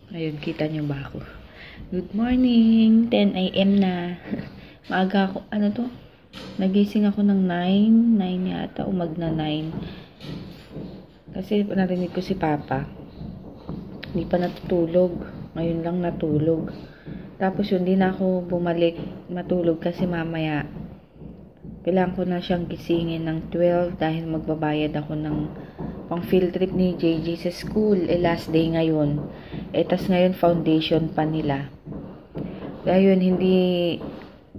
Ayun, kita niyo ba ako? Good morning! 10 AM na. Maaga ako, ano to? Nagising ako ng 9 yata, o magna 9. Kasi narinig ko si Papa. Hindi pa natutulog. Ngayon lang natulog. Tapos yun, di na ako bumalik matulog kasi mamaya kailangan ko na siyang gisingin ng 12 dahil magbabayad ako ng pang field trip ni JJ sa school. Last day ngayon. Tas ngayon foundation pa nila. Kaya yun, hindi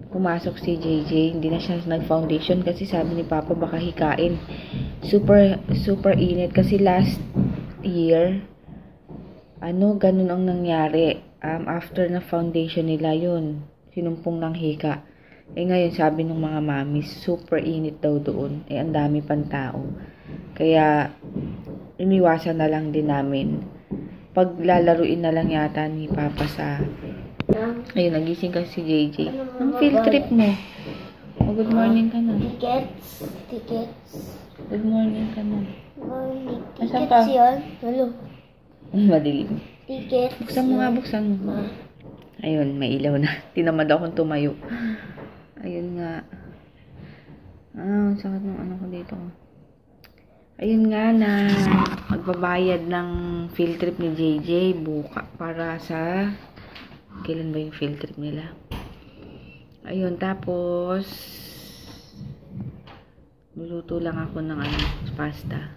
pumasok si JJ. Hindi na siya nag-foundation kasi sabi ni Papa baka hikain. Super init kasi last year ganun ang nangyari. After na foundation nila yun, sinumpong ng hika. Ngayon sabi ng mga mamis, super init daw doon. Ang dami pang tao. Kaya iniwasan na lang din namin. Paglalaruin na lang yata ni Papa sa... Ayun, nagising kasi si JJ. Ang field trip mo. Good morning ka na. Tickets. Good morning ka na. Morning. Asan ka? Tickets yun. Hello. Madilim. Tickets. Buksan mo nga, buksan mo. Ayun, may ilaw na. Tinamad akong tumayo. Ayun nga. Sakit ng ano ko dito. Ayun nga na magbabayad ng field trip ni JJ buka para sa... Kailan ba yung field trip nila? Ayun, tapos luluto lang ako ng pasta.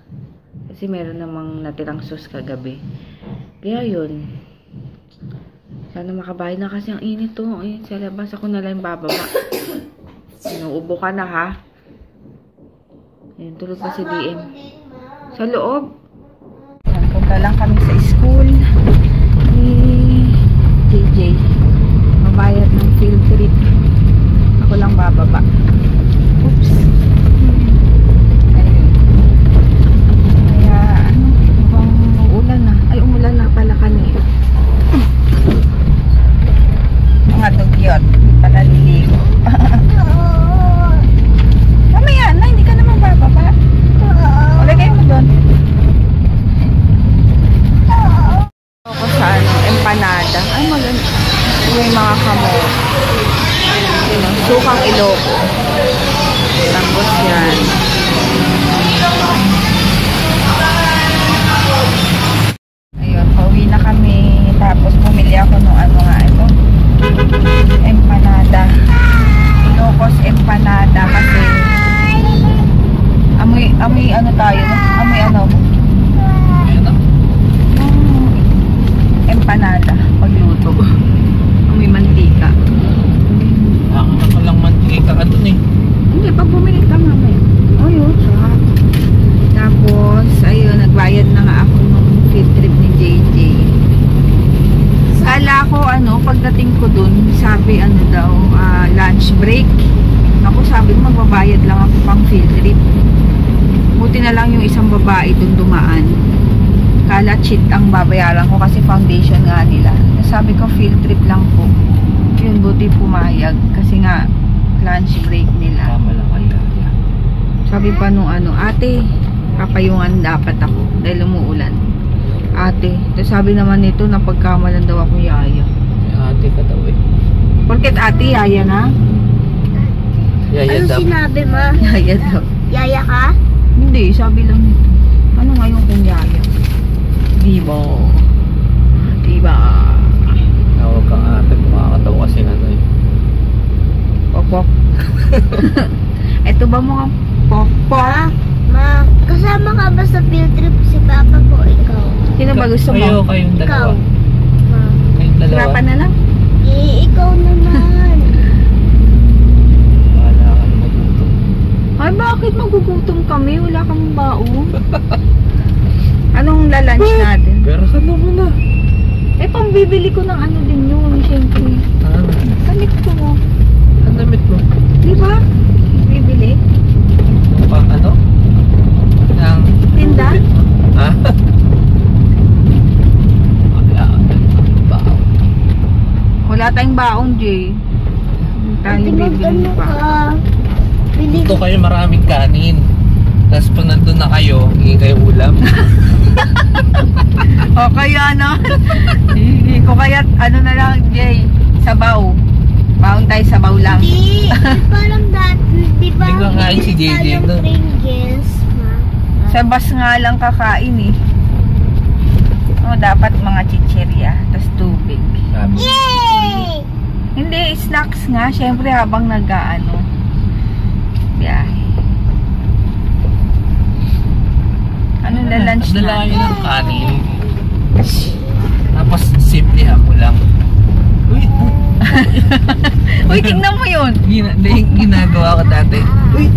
Kasi meron namang natirang sauce kagabi. Kaya yun. Sana makabayad na kasi ang init to. Ayun, sa labas ako na lang bababa. Inuubo ka na ha. Ayun, tulog pa si DM. Sa loob. Punta lang kami sa school ni JJ. Mabayad ng field trip. Ako lang bababa. Oops. Ayun. Kaya mukhang uulan na. Ay, umulan na pala kanina. Mga dugyot. Hindi pa naliligo. Mamaya na, hindi ka naman bababa. O, lagay mo doon. Ako sa empanada. Ay, maganda. May mga kamo. Sukang Ilocos. Tapos yan. Ayun, pauwi na kami. Tapos bumili ako ng ito. Empanada. Ilocos empanada kasi amoy tayo, no? Empanada pagluto. Amoy mantika. Ako lang mantika ka dun eh. Hindi, pag bumili ka mamaya. Ayun, sarap. Tapos, ayun, nagbayad na nga ako ng field trip ni JJ. Kala ko, pagdating ko dun, sabi, lunch break. Ako, sabi ko, magbabayad lang ako pang field trip. Buti na lang yung isang babae dun dumaan. Kala cheat ang babayaran ko kasi foundation nga nila. Sabi ko, field trip lang po. Yun, buti pumayag. Kasi nga, lunch break nila. Tama lang kaya. Sabi pa nung ate, papayungan dapat ako dahil umuulan. Ate, sabi naman nito na pagkamalan daw ako yaya. Ate ka daw eh. Porket ate, yaya na? Yaya Ano daw. sinabi mo? Yaya daw. Yaya ka? Hindi, sabi lang nito. Ano ngayon kung yaya? Diba? Tawag kang ate. Makakatawa kasi na eh. Pok-pok. Ito ba mga pok-pok? Ma, kasama ka ba sa field trip si Papa po ikaw? Sino ba gusto Kayo, mo? kayong Ikaw. dalawa. Ma. Kayong dalawa. Sirapan na lang? Ikaw naman. Wala ka na magutom. Ay, bakit magugutom kami? Wala kang baon. Anong lalunch natin? Pero saan mo na? Pambibili ko ng din yun, syempre. Damit ko. Ang damit mo? Di ba? Bibili? Pang Ng... Tinda? Ha? Wala tayong baon, Jay. Tayo bibili pa. Bili Ito kayo maraming kanin. Tapos pag nandun na kayo, hingin kayo ulam. O kaya na. Hindi ko kaya, ano na lang, Jay, sabaw. Baon tayo sabaw lang. Di parang dati, di ba? Hindi ko kain si JJ tayong doon. Pringles, ma. Sa bus nga lang kakain eh. O, dapat mga chichirya. Tapos tubig. Sabi. Yay! Hindi, snacks nga. Siyempre habang nag-ano. Biyahe. Ano na lunch Dala kayo natin? ng kanin. Tapos simple ako lang. Uy, Uy, tingnan mo yun. ginagawa ko dati. Uy,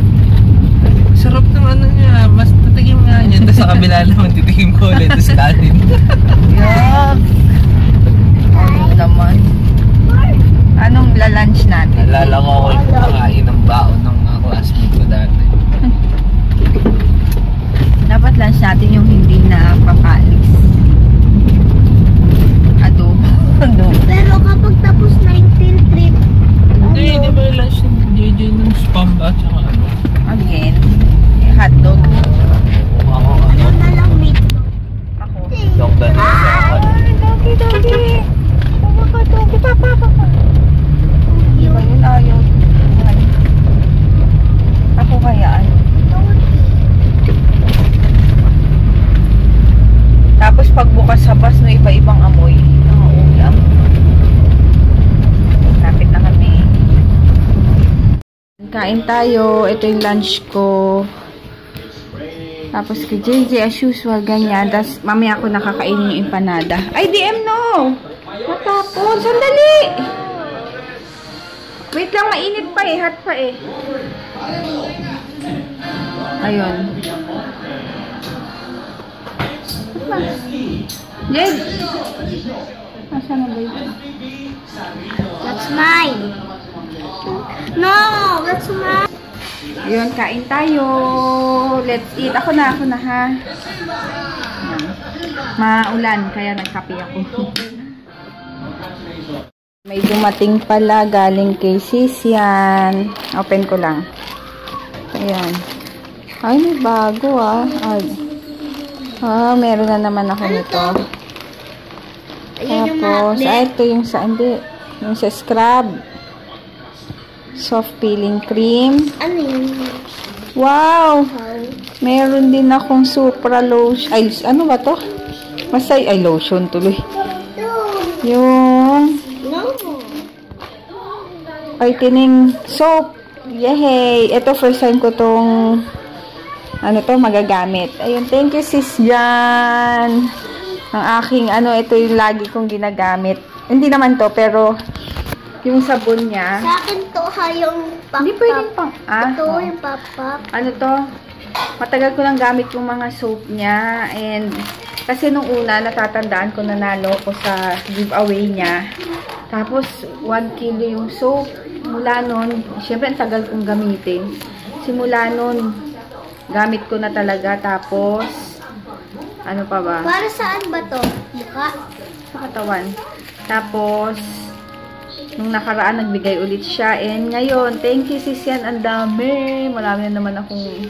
sarap ng ano niya. Mas tatigim nga niya. Tapos sa kabila naman titigim ko ulit. Tapos kanin. Yuck. Ano naman? Anong la-lunch natin? Nalala ko ako yung kumakain ng baon ng mga classmate ko dati. Dapat lunch natin yung hindi na papalis. Adobo. Adobo. Pero kapag tapos na yung field trip, Hindi ba yung lunch ng JJ ng spam ba? Tsaka ano? Again. Hotdog. Ako ano na lang meatloaf. Ako. Yung ganun sa ako. Dogi, dogi. Dogi, papa. Iba yun, ayaw. Ako kaya ano. Tapos pagbukas sa bus no, iba-ibang amoy. Ulam. Lapit na kami. Kain tayo. Ito yung lunch ko. Tapos kay JJ as usual, ganyan. Tapos mamaya ako nakakainin yung empanada. Ay, DM no! Matapon. Sandali! Wait lang, mainit pa eh. Hot pa eh. Ayun. Jed! Nasaan na ba ito? That's mine. No, that's mine. Ayun, kain tayo. Let's eat. Ako na ha. Ayan. Maulan, kaya nagkape ako. May dumating pala galing kay Sisian. Open ko lang. Ayan. Ay, may bago ah. Ay. Meron na naman ako nito. Ayun yung Tapos, hotdog. ito yung sa, hindi. Yung sa scrub. Soft peeling cream. Ano yun? Wow! Meron din akong Supra lotion. Ay, ano ba to? Masay, ay lotion tuloy. Yung No. whitening soap. Yay! Ito first time ko tong ano to, magagamit. Ayun, thank you sis Jan. Ang aking ito yung lagi kong ginagamit. Hindi naman to, pero yung sabon niya. Sa akin to ha, yung pop-pop. Hindi pwedeng pang, Ito oo. yung pop-pop. Ano to? Matagal ko nang gamit yung mga soap niya. And kasi nung una, natatandaan ko nanalo ko sa giveaway niya. Tapos, 1 kilo yung soap. Mula nun, syempre ang tagal kong gamitin. Simula nun, gamit ko na talaga. Tapos, ano pa ba? Para saan ba to? Mukha? Sa katawan. Tapos, nung nakaraan, nagbigay ulit siya. And ngayon, thank you sis yan. Ang dami. Marami na naman akong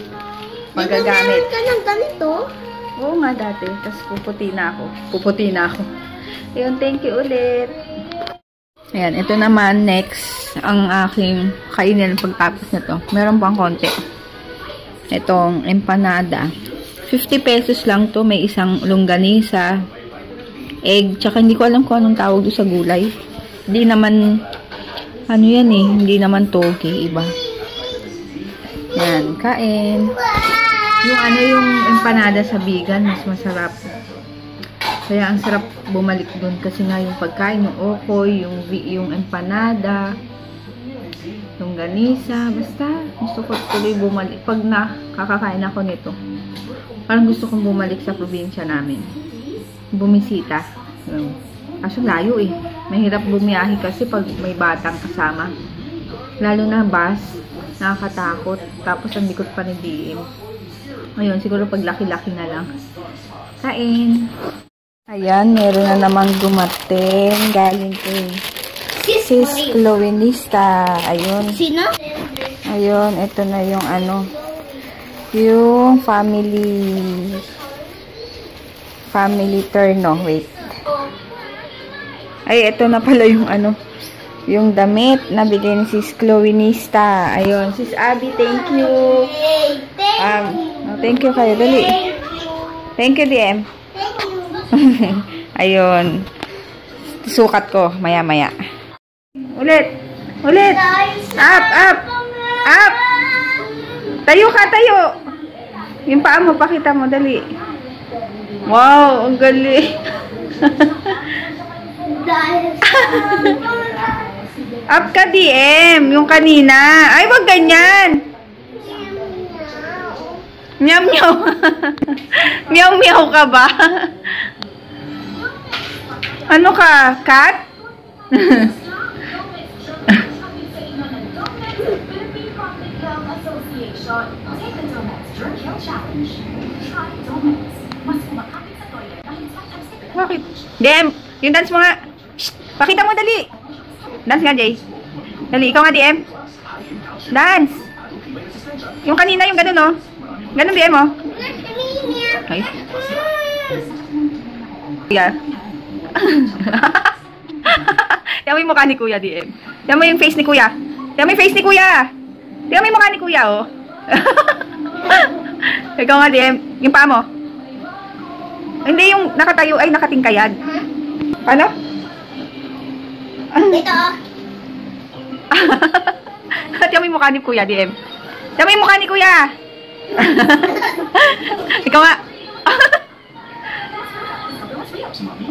magagamit. Meron ka ng ganito? Oo nga dati. Tapos puputi na ako. Ayun, thank you ulit. Ayan, ito naman next ang aking kainin pagtapos nito. Meron pang konti. Itong empanada. 50 pesos lang to. May isang longganisa, egg, tsaka hindi ko alam kung anong tawag doon sa gulay. Hindi naman, ano yan eh, hindi naman toge, iba. Yan, kain. Yung empanada sa vegan, mas masarap. Kaya ang sarap bumalik doon kasi nga yung pagkain, yung okoy, yung empanada, yung ganisa, basta gusto ko tuloy bumalik. Pag nakakakain ako nito, parang gusto kong bumalik sa probinsya namin. Bumisita. Kaso layo eh. Mahirap bumiyahe kasi pag may batang kasama. Lalo na bus, nakakatakot. Tapos ang likod pa ni DM. Ayun, siguro pag laki-laki na lang. Kain. Ayan, meron na namang dumating. Galing kay Sis Chloenista. Ayun. Sino? Ayun, ito na yung yung family turno. Wait. Ay, ito na pala yung ano, yung damit na bigay ni Sis Chloe Nista. Ayun, Sis Abby, thank you. Thank you kayo. Dali. Thank you, DM. Ayun. Sukat ko, maya-maya. Ulit. Ulit. Up, up. Up. Tayo ka, tayo. Yung paa mo, pakita mo, dali. Wow, ang galing. Up ka, DM. Yung kanina. Ay, wag ganyan. Meow, meow. Meow, meow ka ba? Ano ka? Cat? Bakit? DM, yung dance mo nga. Shh, pakita mo, dali. Dance nga, Jay. Dali, ikaw nga, DM. Dance. Yung kanina, yung ganun, oh. Ganun, DM, oh. Ay. Yeah. Tingnan mo yung mukha ni Kuya, DM. Tingnan mo yung face ni Kuya. Tingnan mo yung face ni Kuya. Tingnan mo yung mukha ni Kuya, oh. Ikaw nga, DM. Yung paa mo. Hindi, yung nakatayo ay nakatingkayad. Paano? Ito. Tingnan mo yung mukha ni Kuya, DM. Tingnan mo yung mukha ni Kuya. Ikaw nga.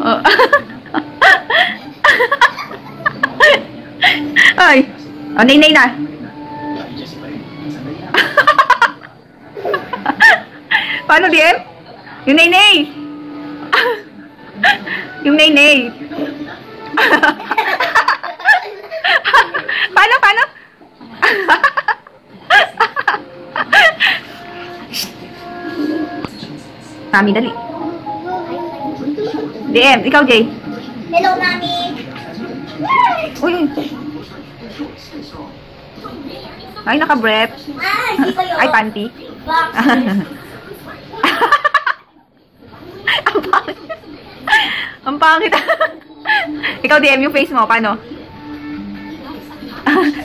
Oh. Ay. Oh, nay-nay na. Paano, DM? Yung nay-nay. Yung nay-nay. Paano, paano? Mami, dali. DM, ikaw, Jay. Hello, Mami. Uy. Ay, naka-brep. Hindi pa yun. Ay, panty. Ang pangit. Ikaw, DM, yung face mo. Paano?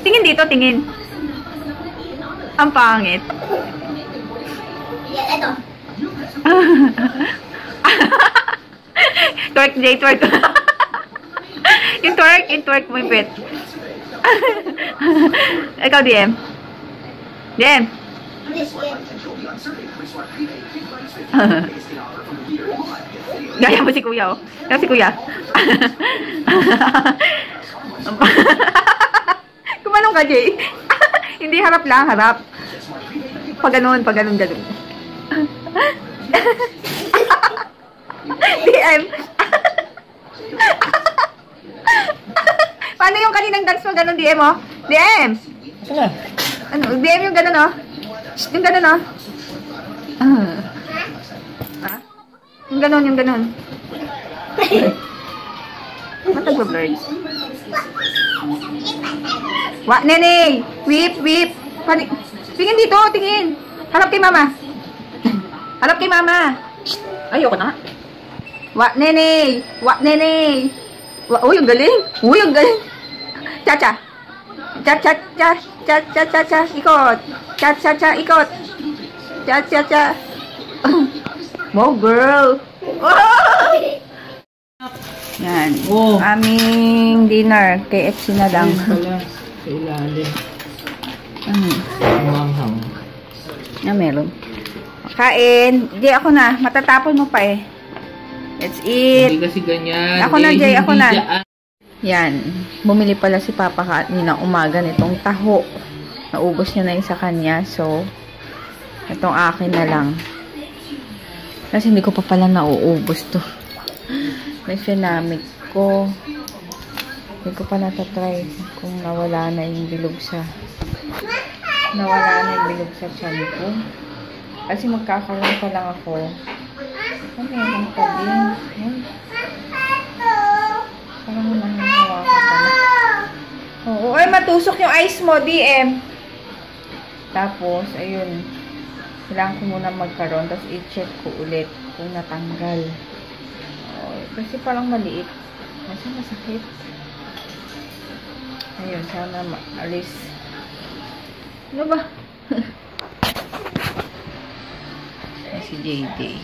Tingin dito, tingin. Ang pangit. Ito. Twerk, Jay, twerk. Yung twerk mo yung pet. Ikaw, DM. DM. Gaya mo si Kuya, oh. Gaya si Kuya. Kumanong ka, Jay. Hindi harap lang, harap. Pag ganun, ganun. DM. Paano yung kaninang dance mo ganun, DM, oh? DM. Ano, DM yung ganun, oh. Yung ganun, oh. Ha? Yung ganun. Matag-blurred. Nene! Whip! Tingin dito, tingin. Harap kay mama. Ayoko na. Nene! Uy, ang galing. Cha-cha. Cha-cha-cha. Ikot. Cha-cha-cha. Ikot. Cha-cha-cha. Wow, girl. Oh! Yan. Oh. Aming dinner. KFC na lang. Pala, sa ilalim. Manghang. Meron. Kain. Jay, ako na. Matatapon mo pa eh. Let's eat. Hindi kasi ganyan. Ako na, Jay. Ako na. Dyan. Yan. Bumili pala si Papa kanina umaga nitong taho. Naubos niya na yung sa kanya. So, itong akin na lang. Kasi hindi ko pa pala nauubos to. May sinamig ko. Hindi ko pa natatry kung nawala na yung bilog sa tiyan ko. Kasi magkakaroon pa lang ako. Ano yung tabi? Parang nahahawa ka pala. Oo, ay matusok yung ice mo, DM. Tapos, ayun. Kailangan ko muna magkaroon, tapos i-check ko ulit kung natanggal. Kasi parang maliit. Kasi masakit. Ayun, sana maalis. Ano ba? Si JJ.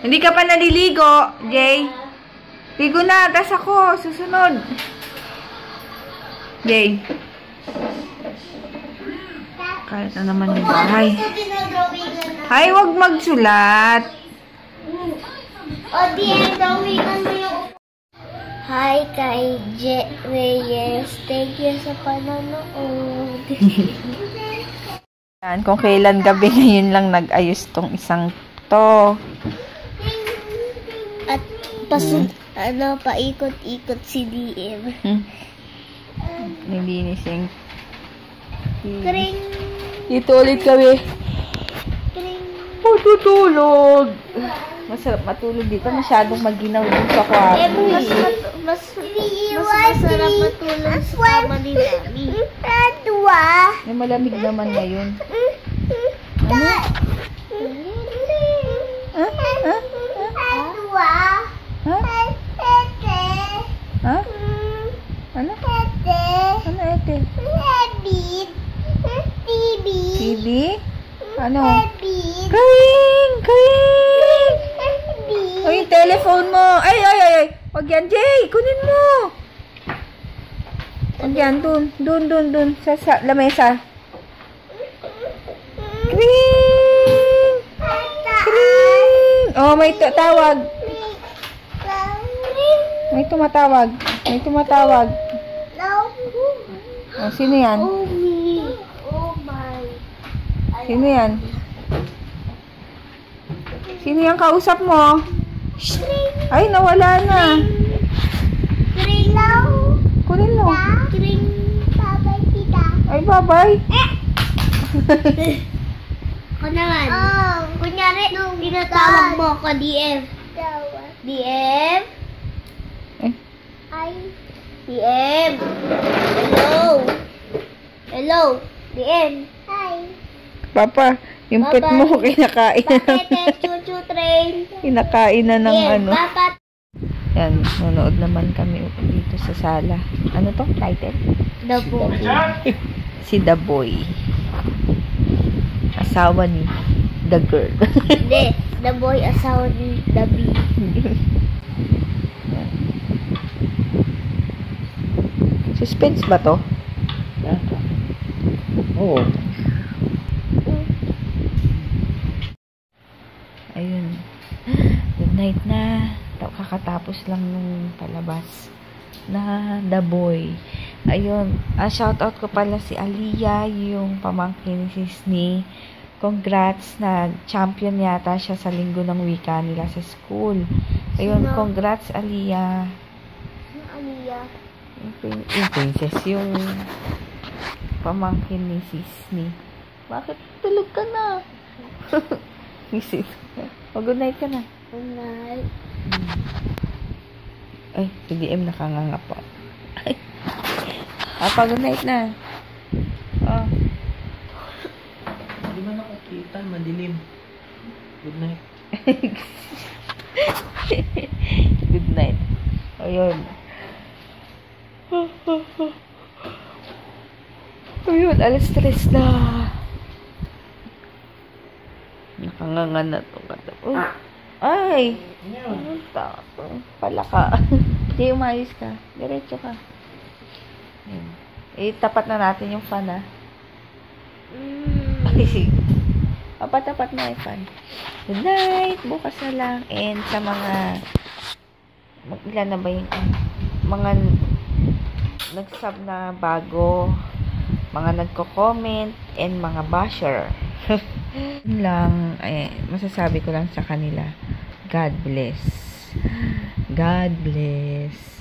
Hindi ka pa naliligo, Jay. Ligo na, tas ako, susunod. Jay. Kahit na naman yung bahay. Ay, wag magsulat. O, di, gawin mo yung... Hi kay J. Reyes. Thank you sa panonood. Yan, kung kailan gabi ngayon lang nag-ayos tong isang to. At paikot-ikot si DM. Nilinising. Kring! Dito ulit kami. Kring! Matutulog. Masarap matulog dito. Masyadong maginaw dun sa kwarto. Mas masarap matulog sa kama ni Mami. May malamig naman ngayon. Ano? Ha? Ha? Ha? Ha? Ano? Ano ete? TV? Ano? Kring! Kring! O yung telephone mo. Ay! Wag yan, Jay! Kunin mo! Wag yan, dun. Sa lamesa. Kring! Kring! Oh, may tawag. May tumatawag. Oh, sino yan? Sino yan? Sino yung kausap mo? Ay, nawala na. Kunin mo. Ay, bye-bye. Ako naman. Kunyari, tinatawag mo ako, DM. DM? Eh? DM. Hello. DM. Hi. Papa, yung pet mo kinakain na. Bakit chuchu train? Kinakain na ng DM, ano. Papa. Yan, nanonood naman kami dito sa sala. Ano to? Title? The boy. Si The Boy. Asawa ni The Girl. Hindi. The boy asawa ni The Bee. Suspense ba to? Oo. Ayun. Good night na. Kakatapos lang nung palabas na The Boy. Ayun. Shoutout ko pala si Aliyah, yung pamangkin ni Sisney. Congrats na champion yata siya sa linggo ng wika nila sa school. Ayun, congrats Aliyah. Aliyah. Yung princess, yung pamangkin ni Sisney. Bakit tulog ka na? Good night ka na. Good night. Ay, si DM nakanganga pa. Good night na. Oh. Hindi man ako kita, madilim. Good night. Good night. Ayun. Ayun, alas 3 na. Nakanganga na itong kata. Ay! Ano ta? Palaka. Hindi, umayos ka. Diretso ka. Ayun. Tapat na natin yung fan, ha? Ay, sige. Tapat na yung fan. Good night! Bukas na lang. And sa mga ilan na ba yung mga nag-sub na bago, mga nagko-comment, and mga basher. Yun lang, masasabi ko lang sa kanila, God bless. God bless.